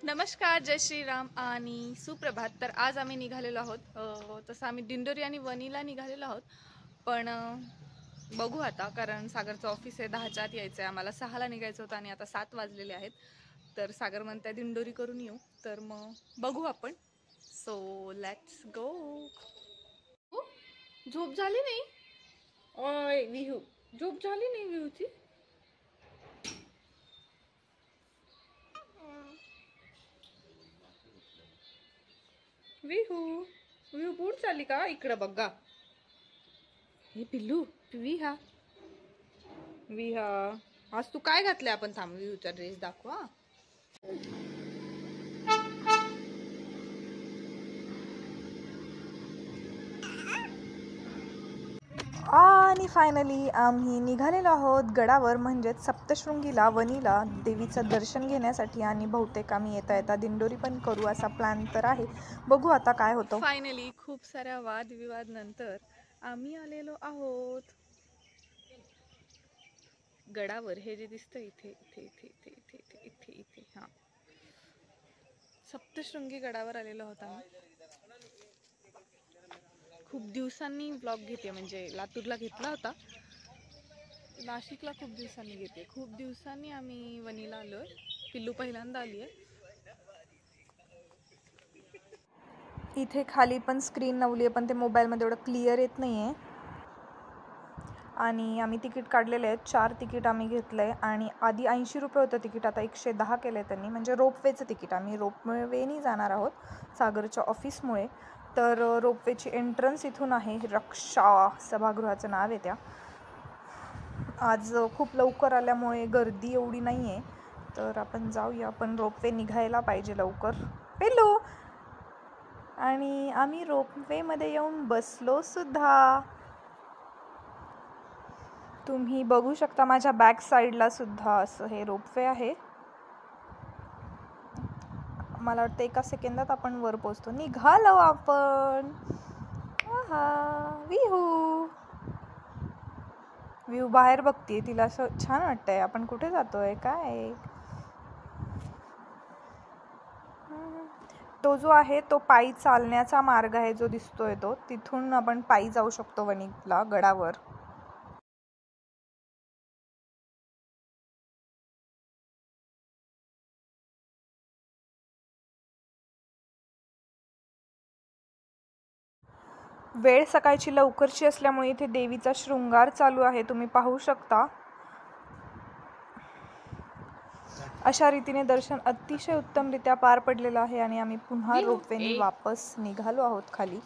नमस्कार, जय श्रीराम आणि सुप्रभात। तर आज आम्ही निघालेलो आहोत। तसं आम्ही दिंडोरी आणि वणीला निघालेलो आहोत, पण बघू आता, कारण सागरचं ऑफिस आहे 10च्या आत यायचं आहे। आम्हाला 6ला निघायचं होतं आणि आता 7 वाजलेले आहेत। तर सागर म्हणताय दिंडोरी करून येऊ, तर मग बघू आपण। So let's go. झोप झाली नाही? ओय विहू, झोप झाली नाही विहूची? विहू विहू पूड चालली का? इकडं बघा। हे पिल्लू, विहा विहा, आज तू काय घातलंय? आपण थांब, विहूचा ड्रेस दाखवा। आणि फायनली आम्ही निघालेलो आहोत गडावर, म्हणजेच सप्तशृंगीला, वणीला देवीचं दर्शन घेण्यासाठी। आणि बहुतेक आम्ही येता येता दिंडोरी पण करू असा प्लॅन तर आहे, बघू आता काय होतं। फायनली खूप साऱ्या वादविवाद नंतर आम्ही आलेलो आहोत गडावर। हे जे दिसतं इथे इथे इथे इथे इथे इथे इथे इथे हा सप्तशृंगी गडावर आलेलो आहोत आम्ही। खूप दिवसांनी व्लॉग घेते, म्हणजे लातूरला घेतला होता, नाशिकला खूप दिवसांनी घेते। खूप दिवसांनी आम्ही वणीला आलोय, पिल्लू पहिल्यांदा आली आहे। इथे खाली पण स्क्रीन लावली आहे, पण ते मोबाईलमध्ये एवढं क्लिअर येत नाही आहे। आणि आम्ही तिकीट काढलेले आहेत, 4 तिकीट आम्ही घेतलं आहे। आणि आधी 80 रुपये होतं तिकीट, आता 110 केलं आहे त्यांनी, म्हणजे रोपवेचं तिकीट। आम्ही रोपवेनी जाणार आहोत सागरच्या ऑफिसमुळे। तर रोपवेची एंट्रन्स इथून आहे, रक्षा सभागृहाचं नाव आहे त्या। आज खूप लवकर आल्यामुळे गर्दी एवढी नाही आहे, तर आपण जाऊया। पण रोपवे निघायला पाहिजे लवकर पिल्लू। आणि आम्ही रोपवेमध्ये येऊन बसलो सुद्धा, तुम्ही बघू शकता। माझ्या बॅक साईडला सुद्धा असं हे रोपवे आहे। मला वाटतं 1 सेकंदात आपण वर पोहोचतो। निघालो आपण। विहू विहू बाहेर बघतीये, तिला असं छान वाटतंय, आपण कुठे जातोय काय। तो जो आहे तो पायी चालण्याचा मार्ग आहे, जो दिसतोय तो, तिथून आपण पायी जाऊ शकतो वणीला गडावर। वेळ सकाळची लवकरची असल्यामुळे इथे देवीचा शृंगार चालू आहे, तुम्ही पाहू शकता। अशा रीतीने दर्शन अतिशय उत्तमरित्या पार पडलेलं आहे। आणि आम्ही पुन्हा रोपवेने वापस निघालो आहोत खाली।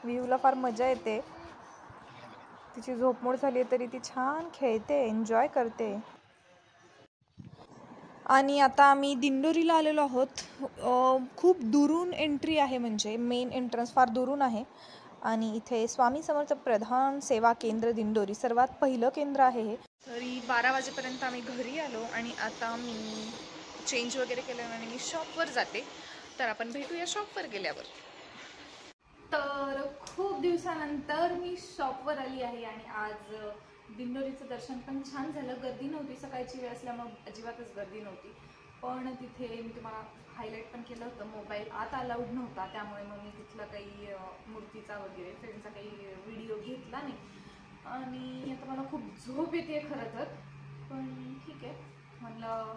विहूला फार मजा येते, तिची झोपमोड झाली आहे तरी ती छान खेळते, एन्जॉय करते। आणि आता आम्ही दिंडोरीला आलेलो आहोत। खूप दुरून एंट्री आहे, म्हणजे मेन एंट्रन्स फार दुरून आहे। आणि इथे स्वामी समर्थ प्रधान सेवा केंद्र दिंडोरी सर्वात पहिलं केंद्र आहे हे। तरी 12 वाजेपर्यंत आम्ही घरी आलो आणि आता मी चेंज वगैरे केलं आणि मी शॉपवर जाते। तर आपण भेटूया शॉपवर गेल्यावर। तर खूप दिवसानंतर मी शॉपवर आली आहे आणि आज दिंडोरीचं दर्शन पण छान झालं। गर्दी नव्हती, सकाळची वेळ असल्यामुळे अजिबातच गर्दी नव्हती। पण तिथे मी तुम्हाला हायलाईट पण केलं होतं, मोबाईल आत अलाउड नव्हता, त्यामुळे मग मी तिथला काही मूर्तीचा वगैरे फ्रेंडचा काही व्हिडिओ घेतला नाही। आणि आता मला खूप झोप येते खरं तर, पण ठीक आहे, म्हणलं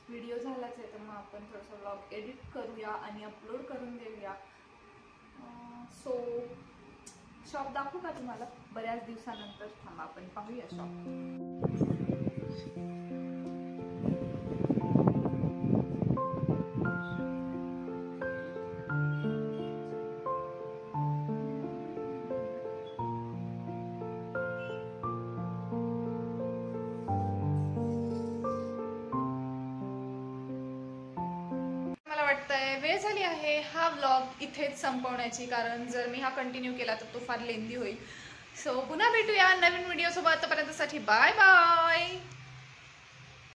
व्हिडिओ झालाच आहे तर मग आपण थोडंसं व्लॉग एडिट करूया आणि अपलोड करून देऊया। सो शॉप दाखवू का तुम्हाला बऱ्याच दिवसानंतर? थांबा आपण पाहूया शॉप। वेळ झाली आहे हा व्लॉग इथेच संपवण्याची, कारण जर मी हा कंटिन्यू केला तर तो फार लेंदी होईल। सो पुन्हा भेटूया नवीन व्हिडिओ सोबत, तोपर्यंतसाठी बाय बाय।